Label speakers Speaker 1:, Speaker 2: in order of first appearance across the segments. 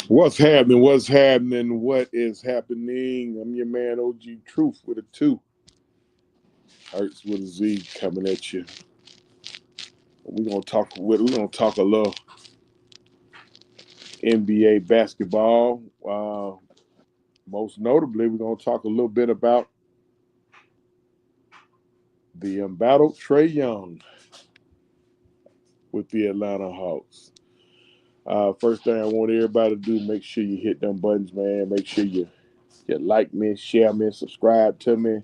Speaker 1: What's happening? What's happening? What is happening? I'm your man OG Truth with a two. Hurts with a Z coming at you. We're gonna talk a little NBA basketball. Most notably, we're gonna talk a little bit about the embattled Trae Young with the Atlanta Hawks. First thing I want everybody to do, make sure you hit them buttons, man. Make sure you like me, share me, subscribe to me,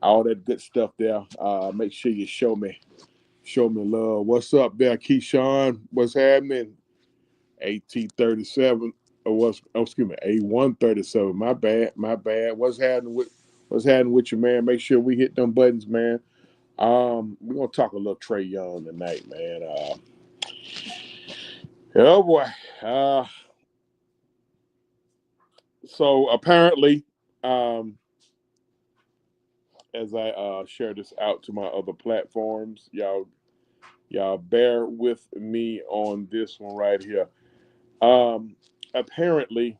Speaker 1: all that good stuff there. Make sure you show me love. What's up there, Keyshawn? What's happening? AT37 or excuse me, A137. My bad. What's happening with you, man? Make sure we hit them buttons, man. We're gonna talk a little Trae Young tonight, man. Oh boy. Uh so apparently, um, as I share this out to my other platforms, y'all bear with me on this one right here. Um, apparently,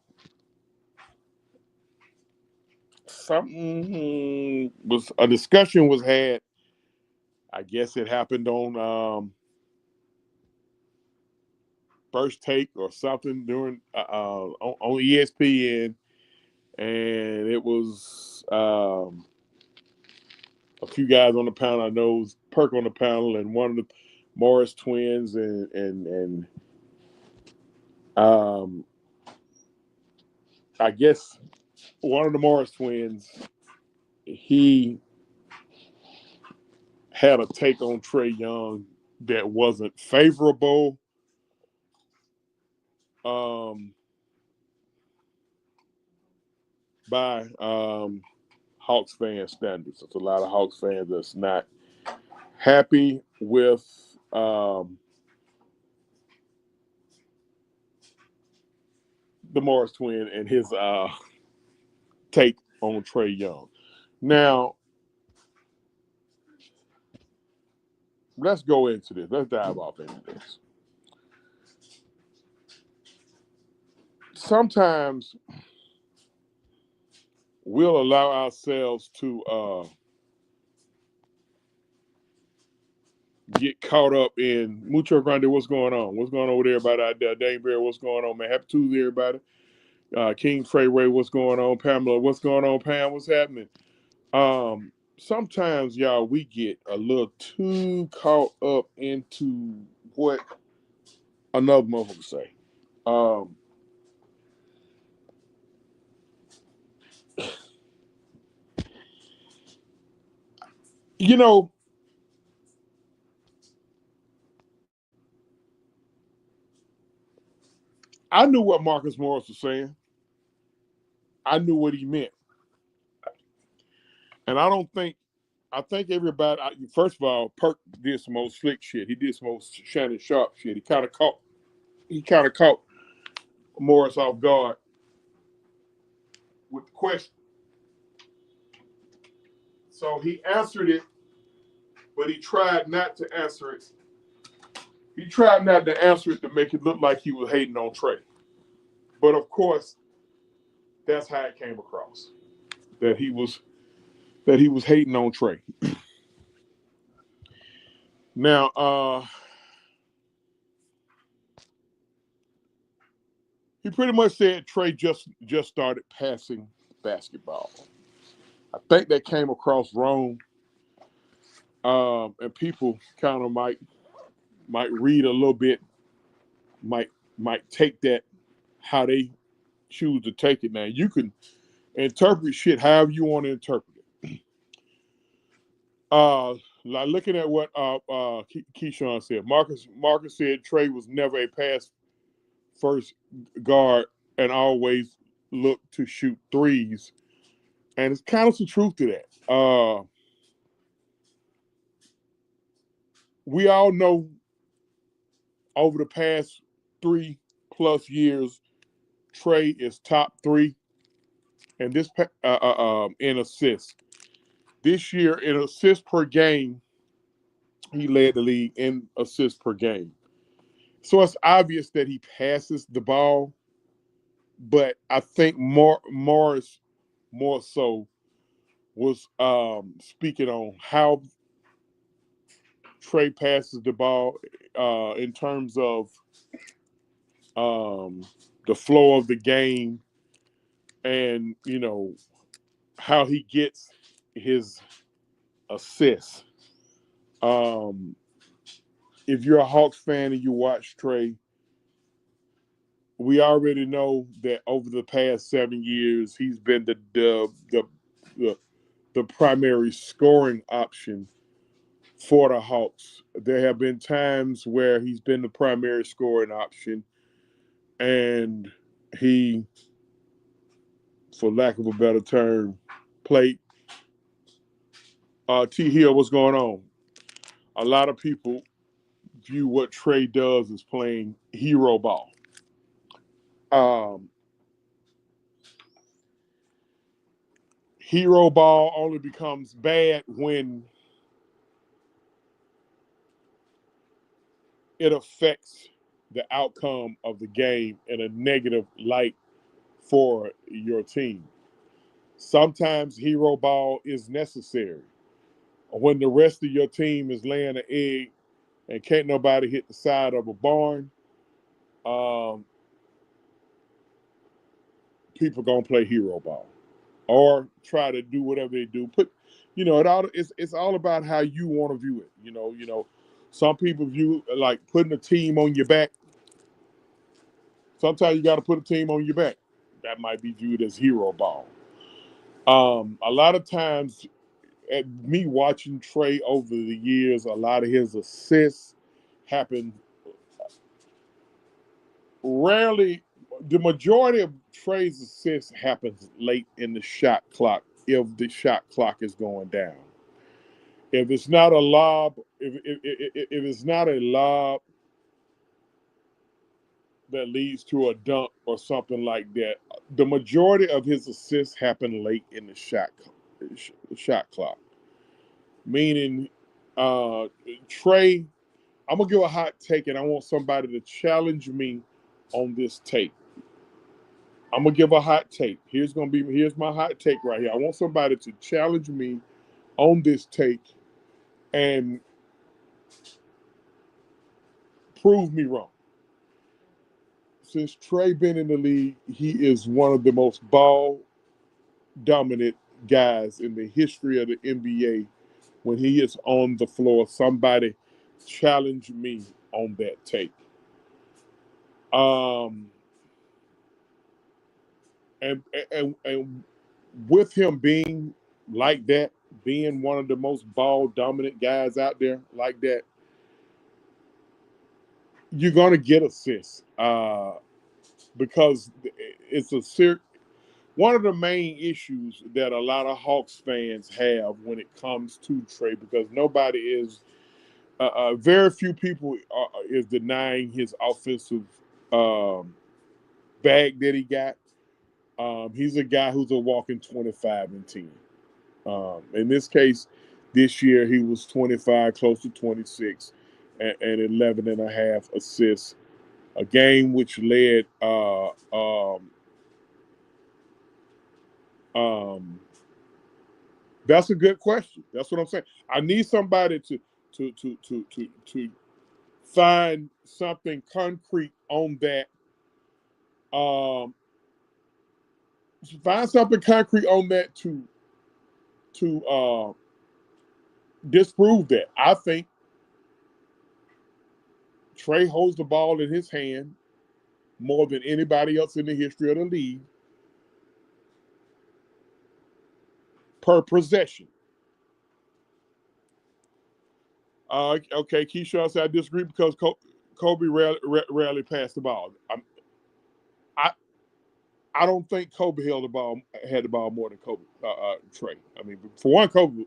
Speaker 1: something was a discussion was had. I guess it happened on First Take or something during on ESPN, and it was a few guys on the panel. I know it was Perk on the panel, and one of the Morris twins, and um, I guess one of the Morris twins, he had a take on Trae Young that wasn't favorable. Um, by Hawks fan standards. There's a lot of Hawks fans that's not happy with the Morris twin and his take on Trae Young. Now, let's go into this. Let's dive off into this. Sometimes we'll allow ourselves to get caught up in Mucho Grande. What's going on? What's going on with everybody out there? Dane Bear, what's going on, man? Happy Tuesday, everybody. King Treyway, what's going on? Pamela, what's going on? Pam, what's happening? Sometimes, y'all, we get a little too caught up into what another motherfucker say. Um, you know, I knew what Marcus Morris was saying. I knew what he meant, and I don't think. I think everybody. First of all, Perk did some old slick shit. He did some old Shannon Sharp shit. He kind of caught. He kind of caught Morris off guard with the question. So he answered it, but he tried not to answer it. He tried not to answer it to make it look like he was hating on Trae. But of course, that's how it came across that he was hating on Trae. Now, he pretty much said Trae just started passing basketball. I think that came across wrong, and people kind of might read a little bit, might take that how they choose to take it. Now you can interpret shit however you want to interpret it. Like looking at what Keyshawn said, Marcus said Trae was never a pass first guard and always looked to shoot threes, and it's kind of some truth to that. We all know over the past 3+ years, Trae is top three, and this in assists. This year in assists per game, he led the league in assists per game. So it's obvious that he passes the ball, but I think Morris more so was speaking on how Trae passes the ball in terms of um, the flow of the game, and how he gets his assists. Um, if you're a Hawks fan and you watch Trae, we already know that over the past 7 years he's been the, the primary scoring option for the Hawks. There have been times where he's been the primary scoring option, and he, for lack of a better term, played T Hill. What's going on? A lot of people view what Trae does as playing hero ball. Um, Hero ball only becomes bad when it affects the outcome of the game in a negative light for your team. Sometimes hero ball is necessary. When the rest of your team is laying an egg and can't nobody hit the side of a barn, um, people gonna play hero ball or try to do whatever they do. It's all about how you want to view it. Some people view like putting a team on your back. Sometimes you got to put a team on your back. That might be viewed as hero ball. A lot of times, at me watching Trae over the years, a lot of his assists happen rarely. The majority of Trae's assists happens late in the shot clock if the shot clock is going down. If it's not a lob, if it's not a lob that leads to a dunk or something like that, the majority of his assists happen late in the shot clock. Meaning, Trae, I'm gonna give a hot take, and I want somebody to challenge me on this take. I'm gonna give a hot take. Here's my hot take right here. I want somebody to challenge me on this take and prove me wrong. Since Trae been in the league, he is one of the most ball dominant guys in the history of the NBA. When he is on the floor, somebody challenge me on that take. Um, and with him being like that, being one of the most ball dominant guys out there like that, you're gonna get assists because it's one of the main issues that a lot of Hawks fans have when it comes to Trae, because nobody is very few people is denying his offensive um, bag that he got. He's a guy who's a walking 25 and 10. In this case, this year he was 25, close to 26, and 11 and a half assists. A game which led um, that's a good question. That's what I'm saying. I need somebody to find something concrete on that. Um, Find something concrete on that to disprove that. I think Trae holds the ball in his hand more than anybody else in the history of the league per possession. Okay, Keyshawn said I disagree because Kobe rarely passed the ball. I I don't think Kobe had the ball more than Trae. I mean, for one, Kobe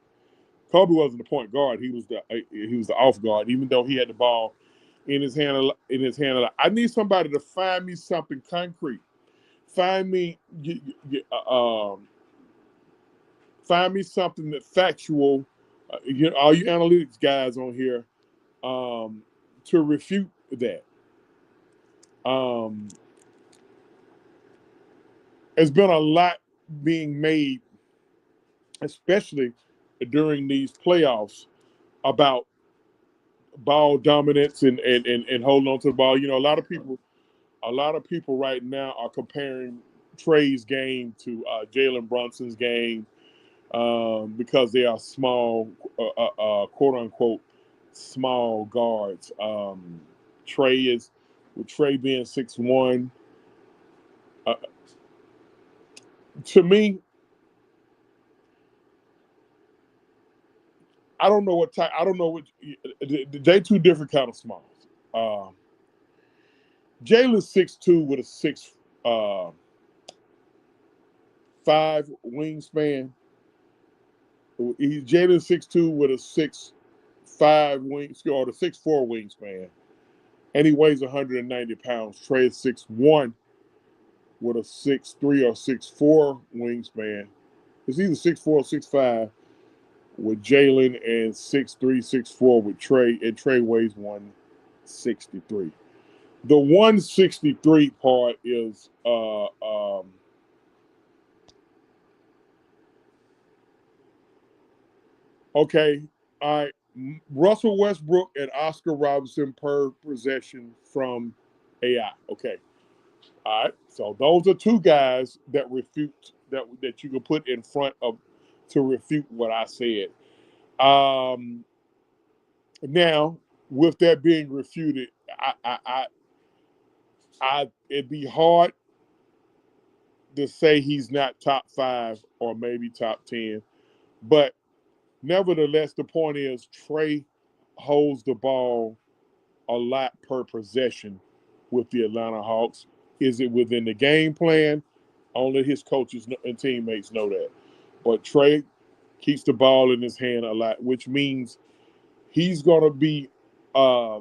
Speaker 1: wasn't the point guard. He was the off guard. Even though he had the ball in his hand. I need somebody to find me something concrete. Find me find me something that factual. All you analytics guys on here to refute that. Um, There's been a lot being made, especially during these playoffs, about ball dominance and holding on to the ball. You know, a lot of people right now are comparing Trae's game to Jalen Brunson's game because they are small, quote unquote, small guards. Trae is, with Trae being 6'1", uh, to me, I don't know what type. I don't know what they two different kind of smalls. Um, Jalen's 6'2" with a 6'5" wingspan. Jalen's 6'2" with a 6'5" or the 6'4" wingspan, and he weighs 190 pounds. Trae is 6'1" with a 6'3" or 6'4" wingspan. It's either 6'4" or 6'5" with Jalen, and 6'3", 6'4" with Trae, and Trae weighs 163. The 163 part is okay. All right, Russell Westbrook and Oscar Robertson per possession from AI. Okay, all right. So those are two guys that refute that you can put in front of to refute what I said. Um, Now, with that being refuted, it'd be hard to say he's not top 5 or maybe top 10, but nevertheless, the point is Trae holds the ball a lot per possession with the Atlanta Hawks. Is it within the game plan? Only his coaches and teammates know that. But Trae keeps the ball in his hand a lot, which means he's going to be uh,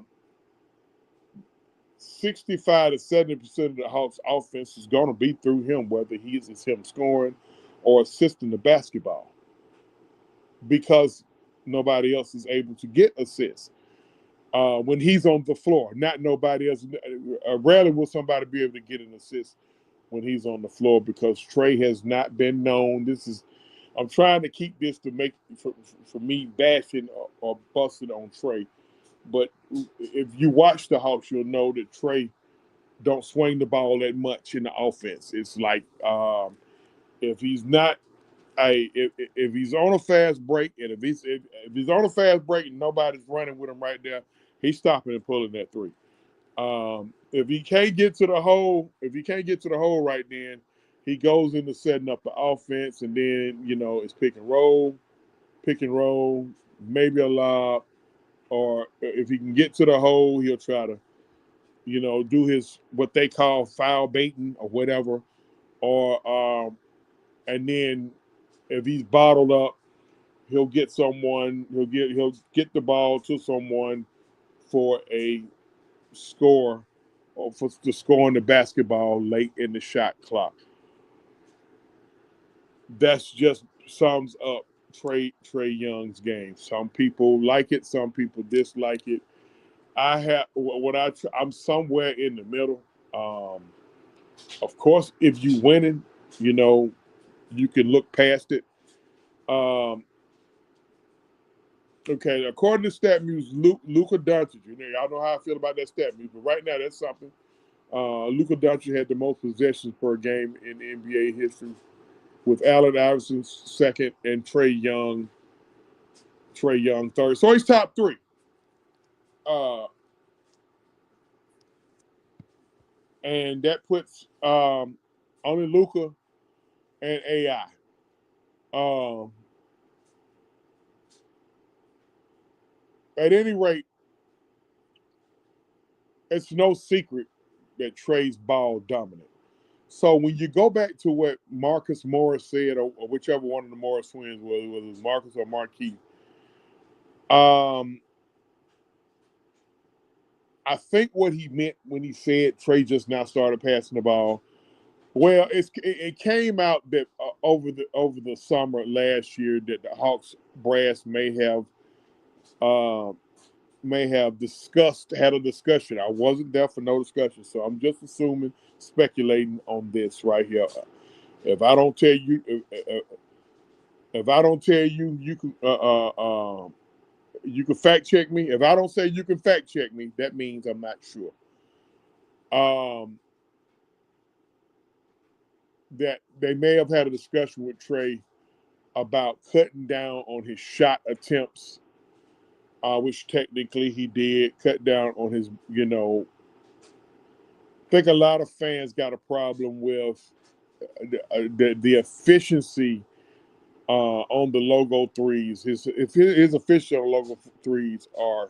Speaker 1: 65 to 70% of the Hawks offense is going to be through him, whether it's him scoring or assisting the basketball, because nobody else is able to get assists when he's on the floor. Not nobody else. Rarely will somebody be able to get an assist when he's on the floor, because Trae has not been known. I'm trying to keep this to make for me bashing or busting on Trae. But if you watch the Hawks, you'll know that Trae don't swing the ball that much in the offense. It's like if he's not if he's on a fast break, and if he's on a fast break and nobody's running with him right there, he's stopping and pulling that three. If he can't get to the hole, right then, he goes into setting up the offense, and then it's pick and roll, maybe a lob, or if he can get to the hole, he'll try to do his what they call foul baiting or whatever, or and then if he's bottled up, he'll get someone, he'll get the ball to someone for a score, or for the scoring the basketball late in the shot clock. That's just sums up Trae Young's game. Some people like it, some people dislike it. I'm somewhere in the middle. Um, of course, if you winning, you know you can look past it. Um, okay, according to StatMuse, Luka Doncic. Y'all know how I feel about that StatMuse, but right now that's something. Luka Doncic had the most possessions per game in NBA history, with Allen Iverson second and Trae Young third. So he's top three. Uh, and that puts only Luka and AI. Um, at any rate, it's no secret that Trae's ball dominant. So when you go back to what Marcus Morris said, or whichever one of the Morris twins was, whether it was Marcus or Marquis, um, I think what he meant when he said Trae just now started passing the ball. Well, it came out that over the summer last year that the Hawks brass uh, may have had a discussion. I wasn't there for no discussion, so I'm just assuming, speculating on this right here. If I don't tell you, if I don't tell you, you can fact check me. If I don't say you can fact check me, that means I'm not sure. That they may have had a discussion with Trae about cutting down on his shot attempts, which technically he did cut down on his. I think a lot of fans got a problem with the efficiency on the logo threes. His official logo threes are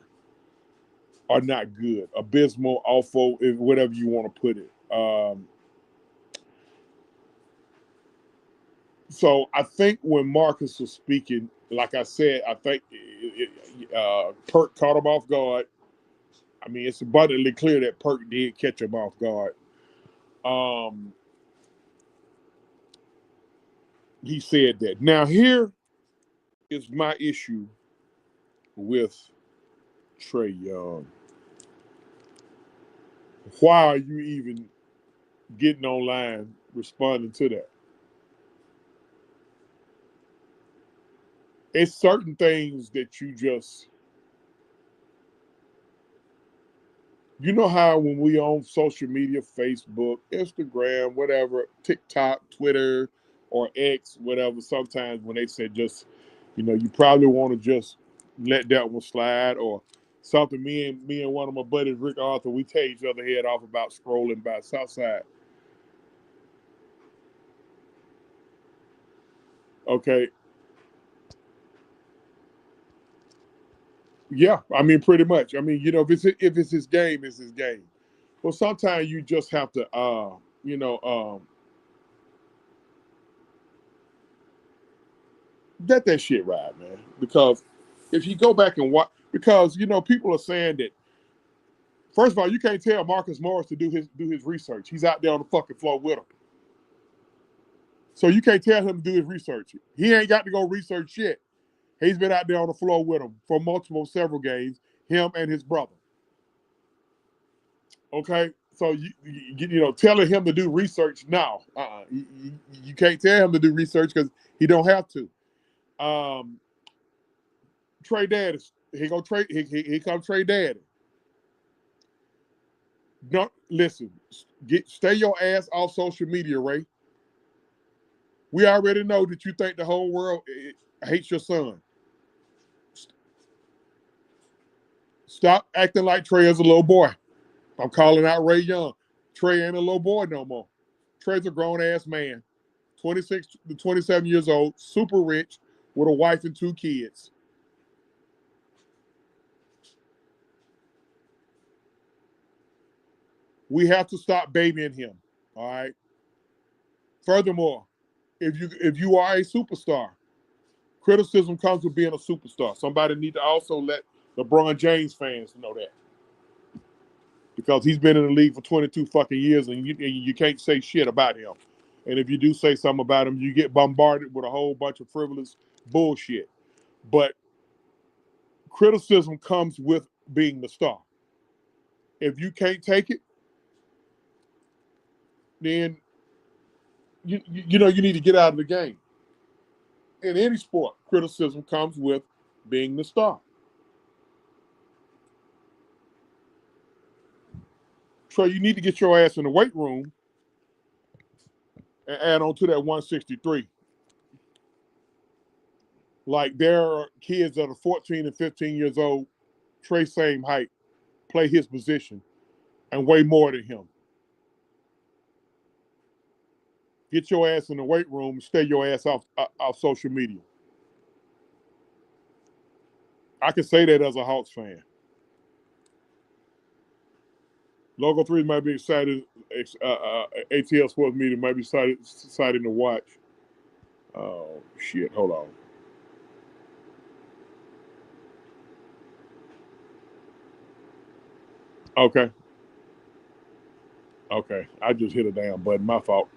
Speaker 1: not good, abysmal, awful, whatever you want to put it. So I think when Marcus was speaking, like I said, I think Perk caught him off guard. I mean, it's abundantly clear that Perk did catch him off guard. He said that. Now here is my issue with Trae Young. Why are you even getting online responding to that? It's certain things that you know how when we on social media, Facebook, Instagram, whatever, TikTok, Twitter, or X, whatever, sometimes when they say just, you probably want to just let that one slide or something. Me and one of my buddies, Rick Arthur, we tear each other head off about scrolling by Southside. Okay. Yeah, I mean, pretty much. I mean, if it's his game, it's his game. Well, sometimes you just have to, let that shit ride, man. Because if you go back and watch, because people are saying that. First of all, you can't tell Marcus Morris to do his research. He's out there on the fucking floor with him, so you can't tell him to do his research. He ain't got to go research shit. He's been out there on the floor with him for several games. Him and his brother. Okay, so telling him to do research now, you can't tell him to do research because he don't have to. Trae Daddy, he go Trae, he come Trae Daddy. Don't listen. Stay your ass off social media, Ray. We already know that you think the whole world hates your son. Stop acting like Trae is a little boy. I'm calling out Ray Young. Trae ain't a little boy no more. Trae's a grown ass man, 26 to 27 years old, super rich, with a wife and 2 kids. We have to stop babying him. All right. Furthermore, if you are a superstar, criticism comes with being a superstar. Somebody need to also let LeBron James fans know that. Because he's been in the league for 22 fucking years and you can't say shit about him. And if you do say something about him, you get bombarded with a whole bunch of frivolous bullshit. But criticism comes with being the star. If you can't take it, then you need to get out of the game. In any sport, criticism comes with being the star. Trae, you need to get your ass in the weight room and add on to that 163. Like there are kids that are 14 and 15 years old, Trae same height, play his position, and weigh more than him. Get your ass in the weight room and stay your ass off social media. I can say that as a Hawks fan. Logo 3 might be excited. ATL Sports Media might be excited to watch. Oh, shit. Hold on. Okay. Okay. I just hit a damn button. My fault.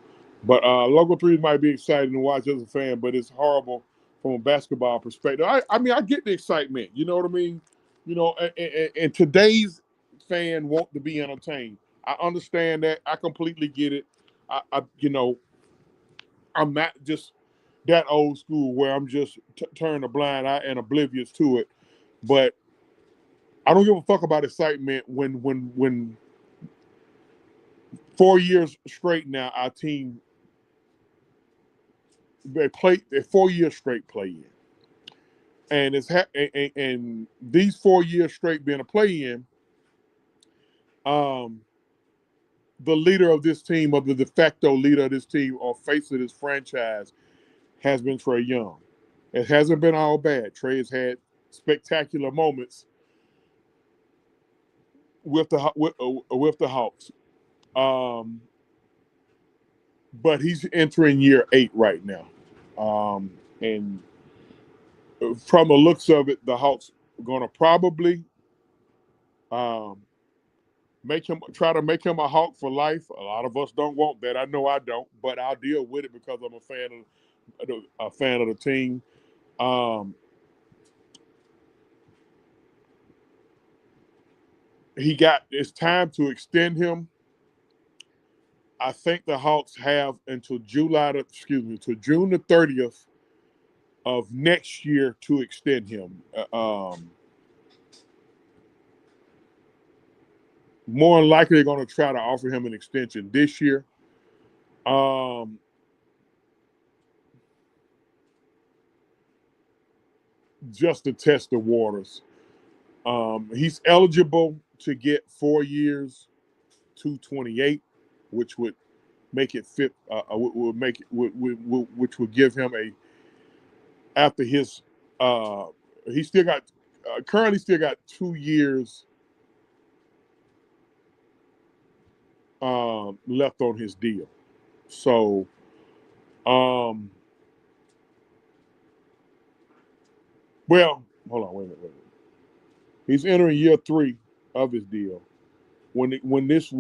Speaker 1: But Logo 3 might be exciting to watch as a fan, but it's horrible from a basketball perspective. I mean, I get the excitement. You know what I mean? And today's fan want to be entertained. I understand that. I completely get it. I I'm not just that old school where I'm just turning a blind eye and oblivious to it. But I don't give a fuck about excitement when 4 years straight now our team they're 4 years straight play in, and and these 4 years straight being a play in. Um, the leader of this team, of the de facto leader of this team, or face of this franchise, has been Trae Young. It hasn't been all bad. Trae has had spectacular moments with the Hawks. Um, but he's entering year 8 right now. And from the looks of it, the Hawks are going to probably um, try to make him a Hawk for life. A lot of us don't want that. I know I don't, but I'll deal with it because I'm a fan of the team. Um, it's time to extend him. I think the Hawks have until to June the 30th of next year to extend him. More than likely, they're going to try to offer him an extension this year. Um, just to test the waters. He's eligible to get 4 years, 228, which would make it fit. Would make it which would give him a after his. He still got currently still got 2 years left on his deal. So, um, well, hold on, wait a minute. He's entering year 3 of his deal. When this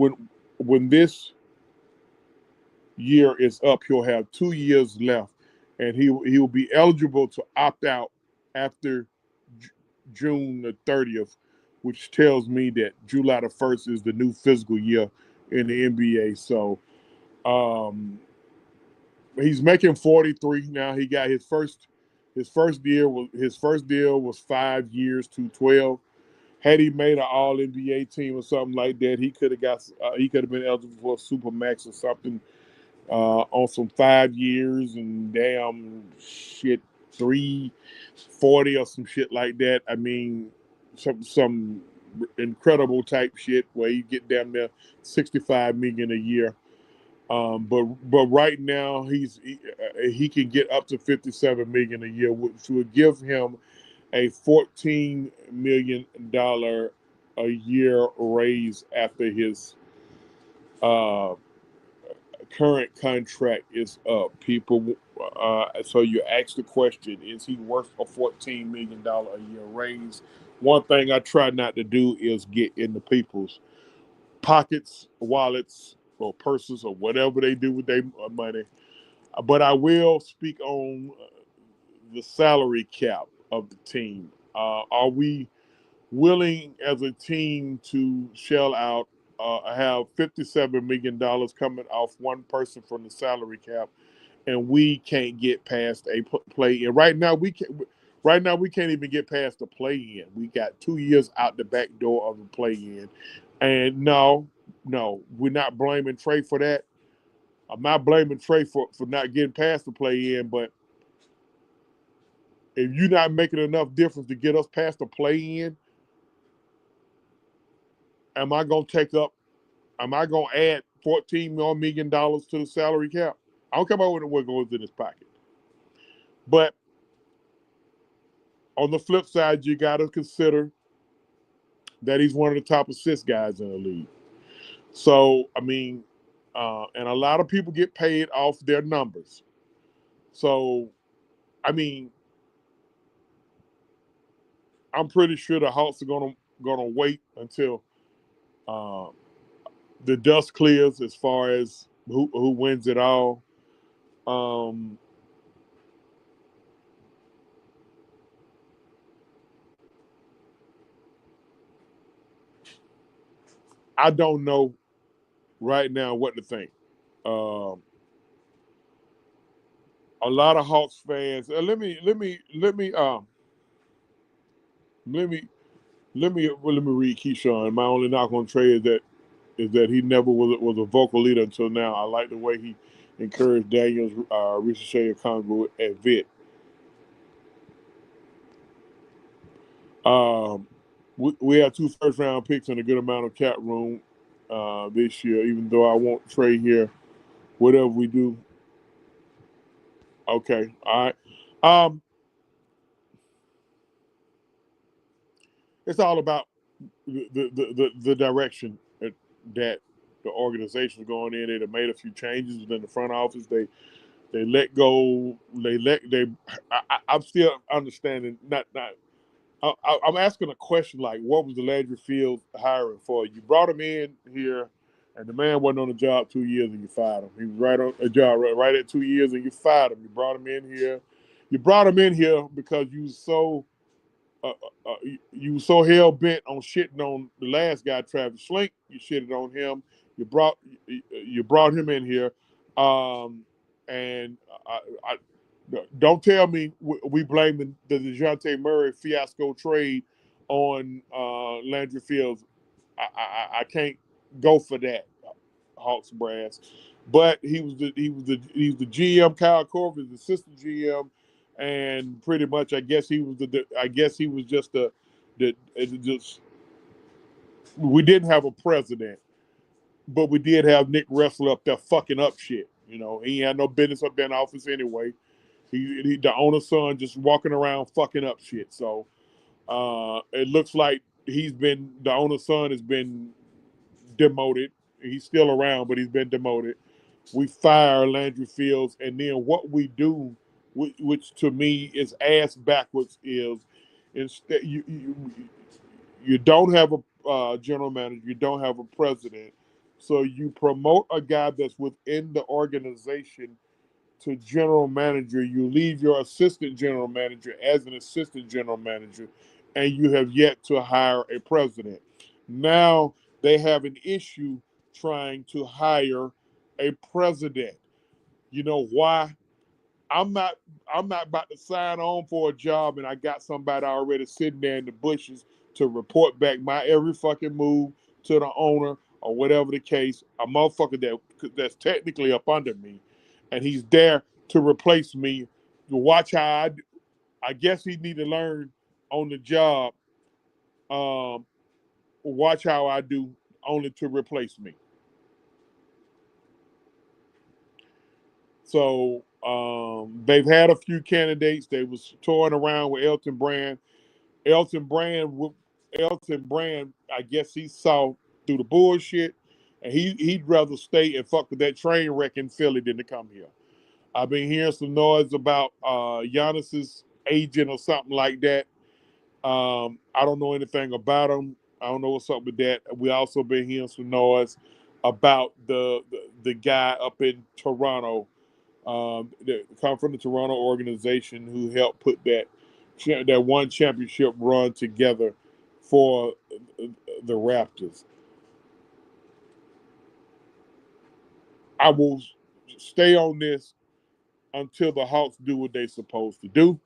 Speaker 1: year is up, he'll have 2 years left, and he will be eligible to opt out after June the 30th, which tells me that July the 1st is the new fiscal year in the NBA. So um, he's making 43 now. He got his first deal was 5 years to 12. Had he made an All NBA team or something like that, he could have been eligible for a super max or something on some 5 years and damn shit 340 or some shit like that. I mean, some incredible type shit where you get damn near 65 million a year. But right now he can get up to 57 million a year, which would give him a $14 million a year raise after his uh, current contract is up. So you ask the question: is he worth a $14 million a year raise? One thing I try not to do is get into people's pockets, wallets, or purses, or whatever they do with their money. But I will speak on the salary cap of the team. Are we willing as a team to shell out, have $57 million coming off one person from the salary cap, and we can't get past a play in? Right now, we can. Right now, we can't even get past the play in. We got 2 years out the back door of the play in, and no, we're not blaming Trae for that. I'm not blaming Trae for not getting past the play in, but if you're not making enough difference to get us past the play in, am I gonna take up am I going to add $14 million to the salary cap? I don't care about what goes in his pocket. But on the flip side, you got to consider that he's one of the top assist guys in the league. So, I mean, and a lot of people get paid off their numbers. So, I mean, I'm pretty sure the Hawks are gonna wait until uh, the dust clears as far as who wins it all. Um, I don't know right now what to think. Um, a lot of Hawks fans. Let me read Keyshawn. My only knock on Trae is that he never was a vocal leader until now. I like the way he encouraged Daniels, Ricochet, and Congo at Vet. We have 2 first-round picks and a good amount of cap room this year. Even though I want Trae here, whatever we do. Okay, all right. It's all about the direction that the organization is going in. They made a few changes within the front office. They let go. I'm still understanding. I'm asking a question like, what was the Landry Fields hiring for? You brought him in here, and the man wasn't on the job 2 years, and you fired him. He was right on a job right at 2 years, and you fired him. You brought him in here. You brought him in here because uh, you were so hell bent on shitting on the last guy, Travis Schlink. You shitted on him. You brought him in here, and I don't tell me we blaming the DeJounte Murray fiasco trade on Landry Fields. I can't go for that, Hawks brass. But he was the GM. Kyle Korver is the assistant GM, and pretty much I guess he was just just we didn't have a president, but we did have Nick Wrestler up there fucking up shit. He had no business up there in the office anyway. He the owner's son just walking around fucking up shit. So it looks like the owner's son has been demoted. He's still around, but he's been demoted. We fire Landry Fields, and then what we do, which to me is ass backwards, is instead you don't have a general manager, you don't have a president, so you promote a guy that's within the organization to general manager. You leave your assistant general manager as an assistant general manager, and you have yet to hire a president. Now they have an issue trying to hire a president. You know why? I'm not I'm not about to sign on for a job and I got somebody already sitting there in the bushes to report back my every fucking move to the owner or whatever the case. A motherfucker that's technically up under me, and he's there to replace me. To watch how I guess he need to learn on the job. Um, Watch how I do only to replace me. So they've had a few candidates. They was toying around with Elton Brand. Elton Brand, Elton Brand, I guess he saw through the bullshit, and he'd rather stay and fuck with that train wreck in Philly than to come here. I've been hearing some noise about Giannis's agent or something like that. I don't know anything about him. I don't know what's up with that. We also been hearing some noise about the guy up in Toronto, that come from the Toronto organization who helped put that one championship run together for the Raptors. I will stay on this until the Hawks do what they're supposed to do.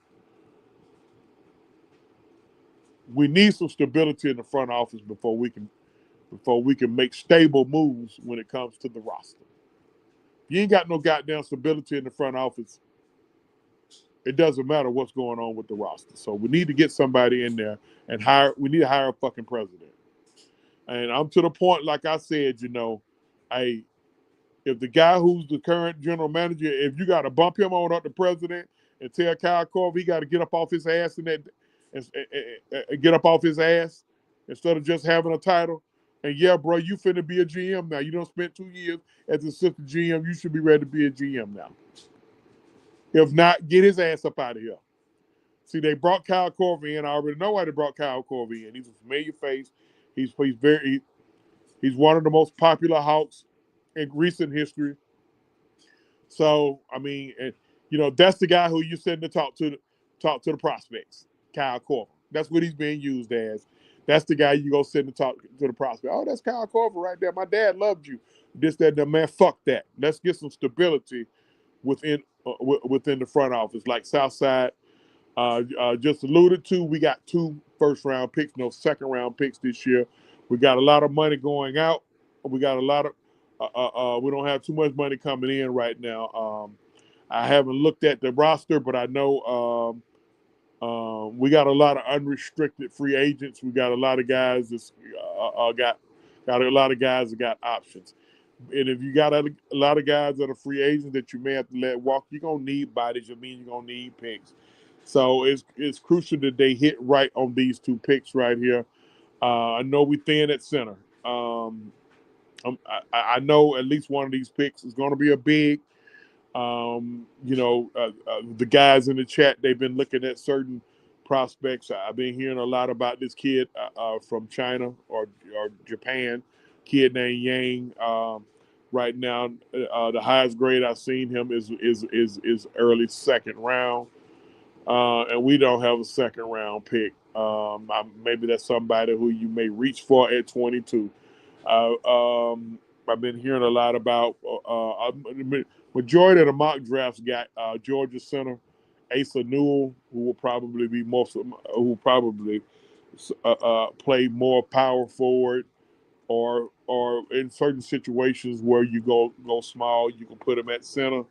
Speaker 1: We need some stability in the front office before we can make stable moves when it comes to the roster. If you ain't got no goddamn stability in the front office, it doesn't matter what's going on with the roster. So we need to get somebody in there and we need to hire a fucking president. And I'm to the point, like I said, hey, if the guy who's the current general manager, if you got to bump him on up to president and tell Kyle Korver he got to get up off his ass and get up off his ass instead of just having a title. And yeah, bro, you finna be a GM now. You don't spend 2 years as assistant GM. You should be ready to be a GM now. If not, get his ass up out of here. See, they brought Kyle Korver in. I already know why they brought Kyle Korver in. He's a familiar face. He's one of the most popular Hawks in recent history. So I mean, that's the guy who you send to talk to the prospects, Kyle Korver. That's what he's being used as. That's the guy you go send to talk to the prospect. Oh, that's Kyle Korver right there. My dad loved you. This, that, that. Man, fuck that. Let's get some stability within the front office, like Southside just alluded to. We got 2 first-round picks, no second-round picks this year. We got a lot of money going out. We got a lot of. We don't have too much money coming in right now. I haven't looked at the roster, but I know we got a lot of unrestricted free agents. We got a lot of guys that's got a lot of guys that got options. And if you got a lot of guys that are free agents that you may have to let walk, you're gonna need bodies. I mean, you're gonna need picks. So it's crucial that they hit right on these 2 picks right here. I know we thin at center. I know at least one of these picks is going to be a big. The guys in the chat, they've been looking at certain prospects. I've been hearing a lot about this kid from China or Japan, kid named Yang. Right now, the highest grade I've seen him is early second round, and we don't have a second round pick. Maybe that's somebody who you may reach for at 22. Uh, um, I've been hearing a lot about majority of the mock drafts got Georgia center Asa Newell, who will probably be who will probably play more power forward, or in certain situations where you go small, you can put him at center.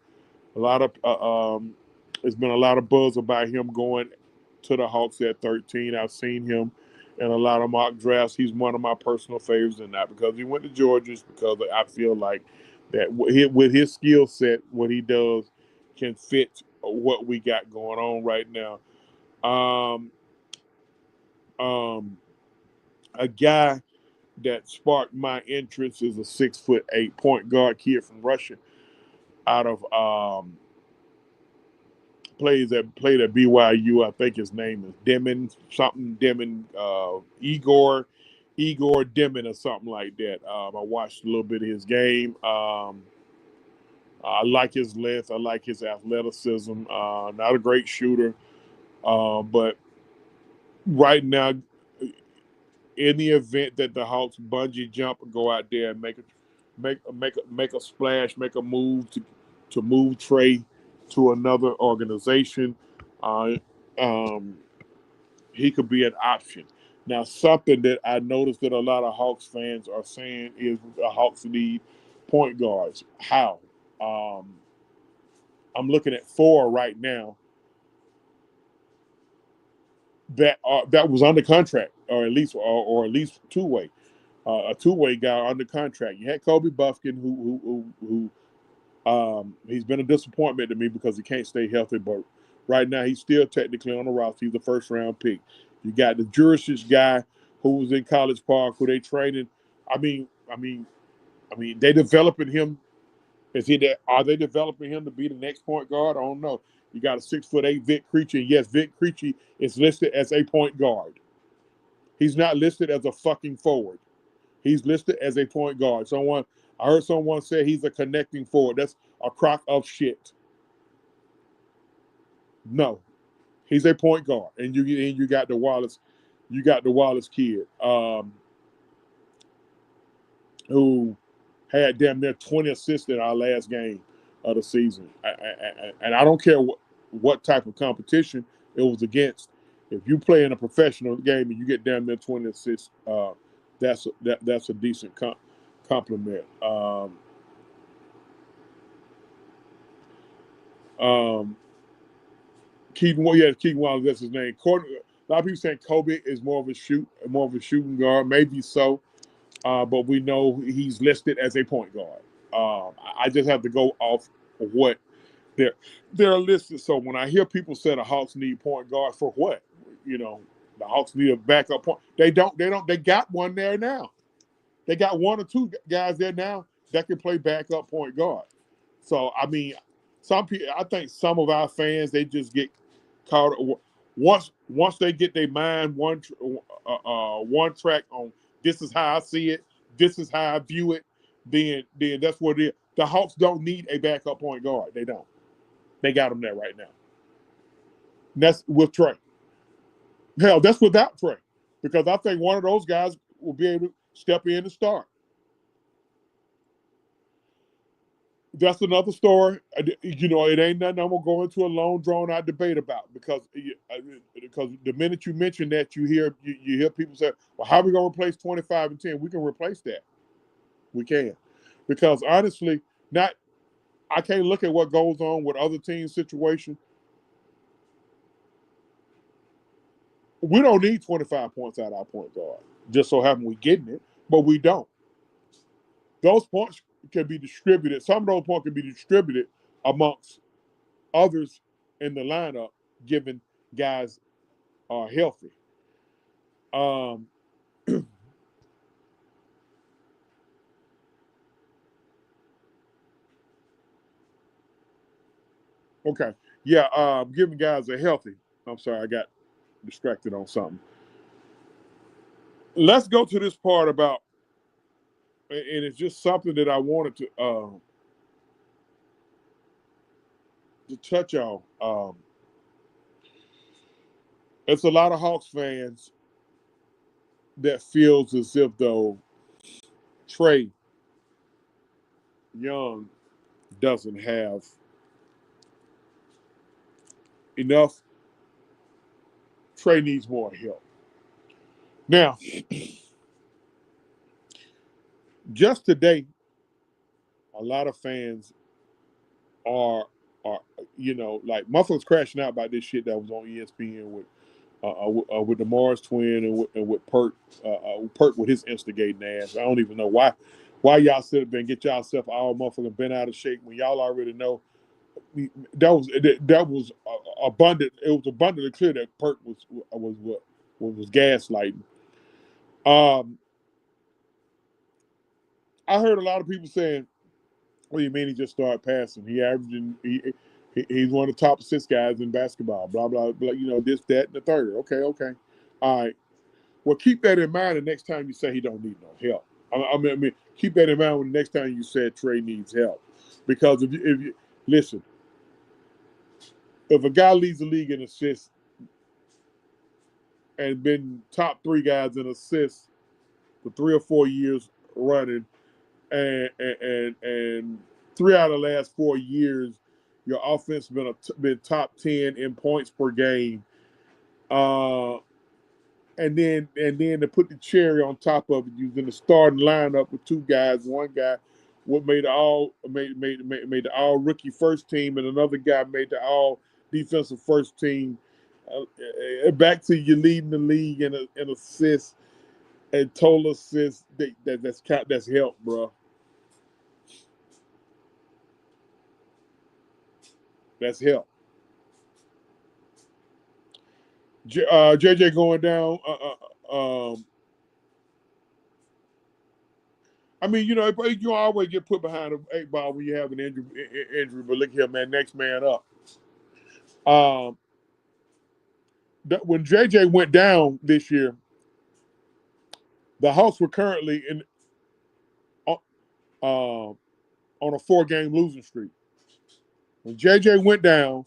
Speaker 1: A lot of there's been a lot of buzz about him going to the Hawks at 13. I've seen him in a lot of mock drafts. He's one of my personal favorites, and not because he went to Georgia, it's because I feel like that with his skill set, what he does can fit what we got going on right now. Um, um, a guy that sparked my interest is a 6'8" point guard kid from Russia out of played at BYU. I think his name is Demon something Demon Igor Demon or something like that. I watched a little bit of his game. I like his length. I like his athleticism. Not a great shooter, but right now, in the event that the Hawks bungee jump and go out there and make a splash, make a move to move Trae to another organization, uh, um, he could be an option. Now, something that I noticed that a lot of Hawks fans are saying is the Hawks need point guards. How? Um, I'm looking at 4 right now that was under contract, or at least two-way. A two-way guy under contract. You had Kobe Buffkin, who he's been a disappointment to me because he can't stay healthy. But right now, he's still technically on the roster. He's a first-round pick. You got the Jurisic guy who was in College Park, who they traded. They developing him. Are they developing him to be the next point guard? I don't know. You got a 6'8" Vic Krejci. Yes, Vic Krejci is listed as a point guard. He's not listed as a fucking forward. He's listed as a point guard. I heard someone say he's a connecting forward. That's a crock of shit. No, he's a point guard, and you got the Wallace kid, who had damn near 20 assists in our last game of the season. And I don't care what type of competition it was against. If you play in a professional game and you get damn near 20 assists, that's a decent compliment. Keaton Wallace, that's his name. A lot of people saying Kobe is more of a shooting guard. Maybe so, but we know he's listed as a point guard. I just have to go off of what they're listed. So when I hear people say the Hawks need point guard, for what? The Hawks need a backup point. They don't. They got one there now. They got 1 or 2 guys there now that can play backup point guard. So some people. I think some of our fans, they just get caught once they get their mind one track on, this is how I see it, this is how I view it. Then that's what it is. The Hawks don't need a backup point guard. They don't. They got him there right now. And that's with Trae. Hell, that's without Trae, because I think one of those guys will be able to step in and start. That's another story. You know, it ain't nothing I'm gonna go into a long, drawn out debate about because the minute you mention that, you hear people say, "Well, how are we gonna replace 25 and 10?" We can replace that. We can, because honestly, not I can't look at what goes on with other teams' situation. We don't need 25 points out of our point guard. Just so happen we getting it, but we don't. Those points can be distributed. Some of those points can be distributed amongst others in the lineup, given guys are healthy. Um, okay, yeah, giving guys are healthy. I'm sorry, I got distracted on something. Let's go to this part about, and it's just something that I wanted to touch on. It's a lot of Hawks fans that feels as if though Trae Young doesn't have enough. Trae needs more help. Now, just today, a lot of fans are are like Muffins crashing out about this shit that was on ESPN with the Mars twin and with Perk with his instigating ass. I don't even know why y'all sit up there and get yourself all motherfucking bent out of shape when y'all already know that was abundant. It was abundantly clear that Perk was gaslighting. Um, I heard a lot of people saying, "What do you mean he just started passing? He's one of the top assist guys in basketball. Blah blah blah. This, that, and the third. Okay. All right. Well, keep that in mind the next time you say he don't need no help. I mean, keep that in mind when the next time you said Trae needs help, because if you listen, if a guy leads the league in assists and been top three guys in assists for 3 or 4 years running, and 3 out of the last 4 years, your offense been top 10 in points per game. Uh, and then to put the cherry on top of it, using the starting lineup with two guys, one guy what made the all rookie first team, and another guy made the all defensive first team. Back to you leading the league in assists and total assists. That's help, bro. That's help. JJ going down. I mean, you always get put behind an 8 ball when you have an injury. But look here, man. Next man up. Um, when JJ went down this year, the Hawks were currently uh, on a 4-game losing streak. When JJ went down,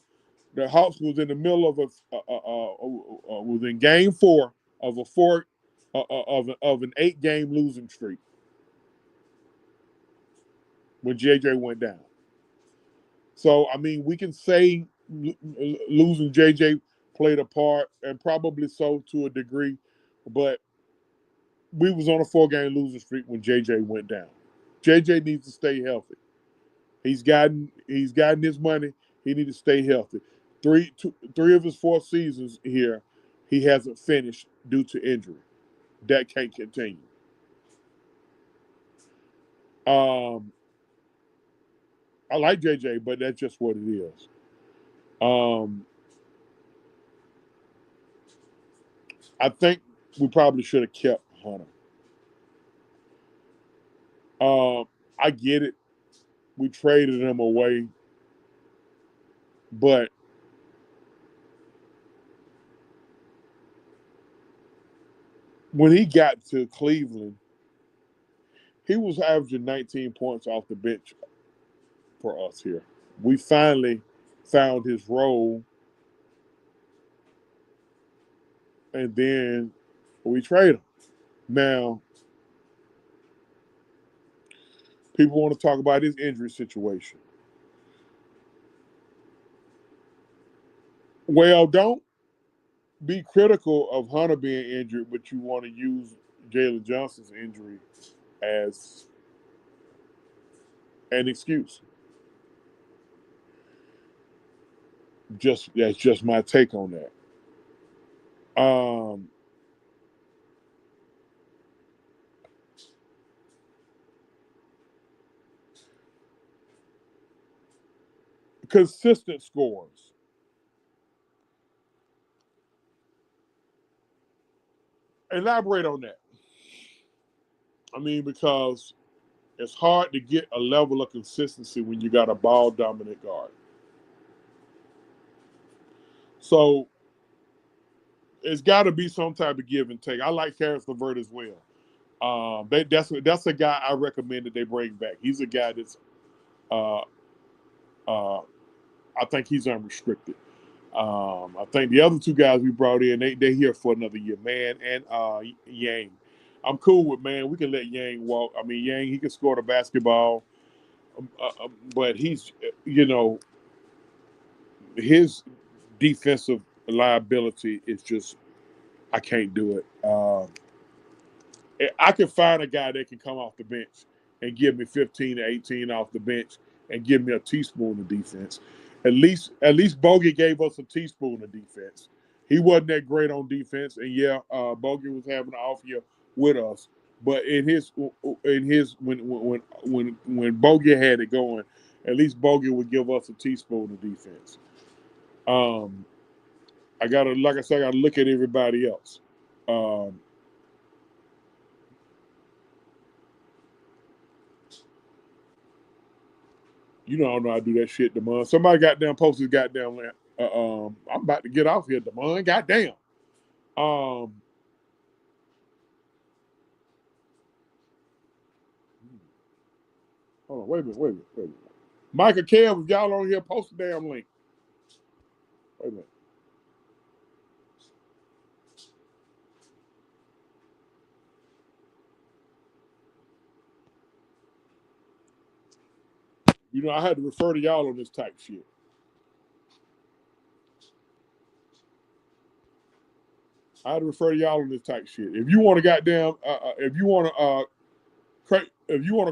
Speaker 1: the Hawks was in the middle of was in game 4 of a four of an 8-game losing streak when JJ went down. So I mean, we can say losing JJ played a part, and probably so to a degree, but we was on a 4-game losing streak when JJ went down. JJ needs to stay healthy. He's gotten his money. He needs to stay healthy. Three of his 4 seasons here, he hasn't finished due to injury. That can't continue. Um, I like JJ, but that's just what it is. Um, I think we probably should have kept Hunter. Um, I get it. We traded him away, but when he got to Cleveland, he was averaging 19 points off the bench for us here. We finally found his role, and then we trade him. Now, People want to talk about his injury situation. Well, don't be critical of Hunter being injured, but you want to use Jalen Johnson's injury as an excuse. That's just my take on that. Um, Consistent scores. Elaborate on that. I mean, because it's hard to get a level of consistency when you got a ball dominant guard. So it's got to be some type of give and take. I like Harris LeVert as well. That's a guy I recommend that they bring back. He's a guy that's uh, uh, I think he's unrestricted. I think the other two guys we brought in, they're here for another year, Man and Yang. I'm cool with Man. We can let Yang walk. I mean, Yang, he can score the basketball, but he's, his defensive liability is just, I can't do it. I can find a guy that can come off the bench and give me 15 to 18 off the bench and give me a teaspoon of defense. At least Bogey gave us a teaspoon of defense. He wasn't that great on defense, and yeah, Bogey was having an off year with us. But when Bogey had it going, at least Bogey would give us a teaspoon of defense. Um, like I said, I gotta look at everybody else. Um, I don't know how to do that shit, Damon. Somebody goddamn posted goddamn. I'm about to get off here, Damon. Goddamn. Um, Hold on. Wait a minute. Micah Kev, if y'all on here, post the damn link. Wait a minute. I had to refer to y'all on this type shit. I had to refer to y'all on this type shit. If you want to goddamn, if you want to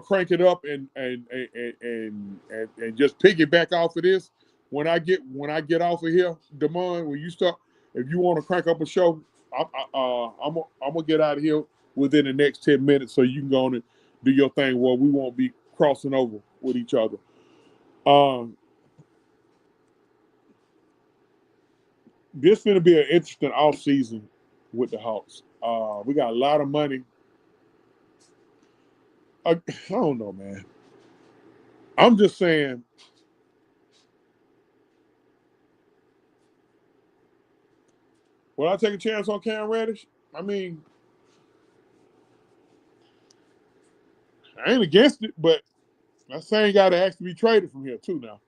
Speaker 1: crank it up and just piggyback off of this, when I get off of here, Damon, when you start, if you want to crank up a show, I'm gonna get out of here within the next 10 minutes, so you can go on and do your thing. Where we won't be crossing over with each other. Um, this gonna be an interesting off season with the Hawks. We got a lot of money. I don't know, man. I'm just saying. Will I take a chance on Cam Reddish? I mean, I ain't against it, but that same guy that has to be traded from here too now.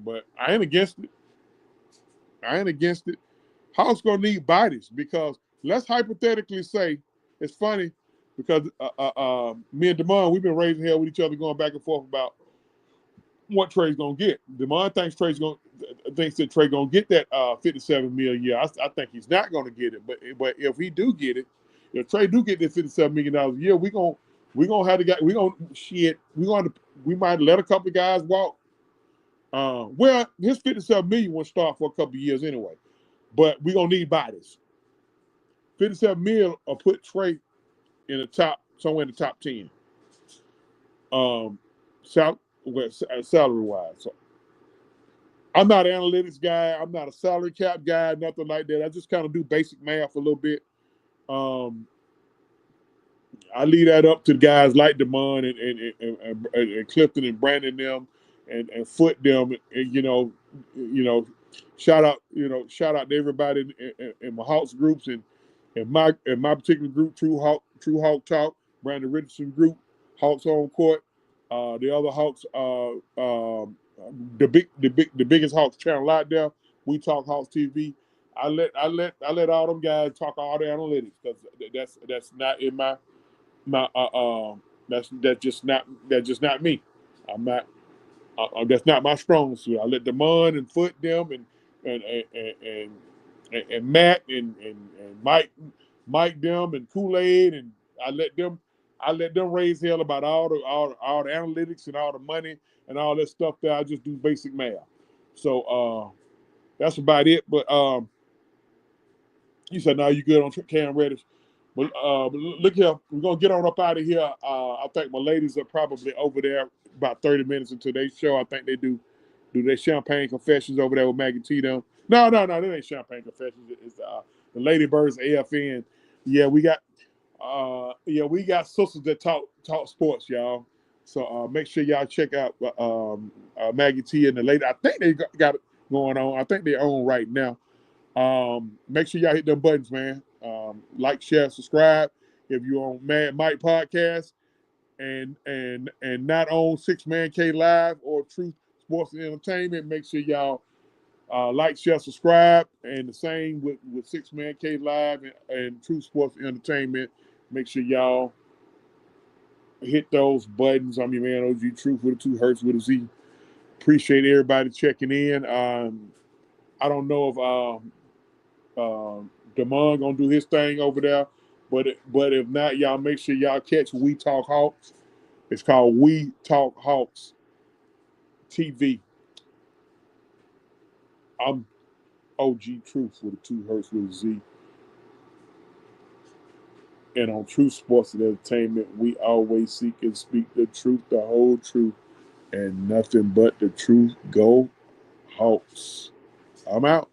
Speaker 1: But I ain't against it. I ain't against it. How's gonna need bodies because let's hypothetically say it's funny because me and Damon we've been raising hell with each other going back and forth about what Trae's gonna get. Damon thinks that Trae gonna get that 57 million a year. I think he's not gonna get it, but if he do get it, if Trae do get that $57 million a year, we gonna have to get we might let a couple of guys walk. Well, his 57 million won't start for a couple of years anyway, but we gonna need bodies. 57 million will put Trae in the top somewhere in the top 10. Um, salary wise. So I'm not an analytics guy. I'm not a salary cap guy, nothing like that. I just kind of do basic math a little bit. Um, I leave that up to guys like Damon and Clifton and Brandon them and Foot them and shout out to everybody in my Hawks groups and in my particular group, True Hawk Talk, Brandon Richardson group, Hawks on court, the other Hawks, the biggest Hawks channel out there. We talk Hawks TV. I let all them guys talk all the analytics because that's not in my my that's just not me. I'm not. That's not my strong suit. I let Demond and Foot them and and Matt and Mike them and Kool-Aid, and I let them raise hell about all the analytics and all the money and all that stuff there. I just do basic math. So that's about it. But you said, "No, you good on Cam Reddish." But look here, we're gonna get on up out of here. I think my ladies are probably over there about 30 minutes into their show. I think they do their champagne confessions over there with Maggie T. Them. No, that ain't champagne confessions. It's the Lady Birds AFN. Yeah, we got sisters that talk sports, y'all. So make sure y'all check out Maggie T and the lady. I think they got it going on. I think they're on right now. Make sure y'all hit them buttons, man. Like, share, subscribe. If you're on Mad Mike Podcast and not on Six Man K Live or Truth Sports and Entertainment, make sure y'all like, share, subscribe. And the same with Six Man K Live and Truth Sports and Entertainment. Make sure y'all hit those buttons. I'm your man OG Truth with a 2 Hertz with a Z. Appreciate everybody checking in. I don't know if Damon gonna do his thing over there, but if not, y'all make sure y'all catch We Talk Hawks. It's called We Talk Hawks TV. I'm OG Truth with a 2 Hertz with a Z, and on Truth Sports and Entertainment, we always seek and speak the truth, the whole truth, and nothing but the truth. Go Hawks! I'm out.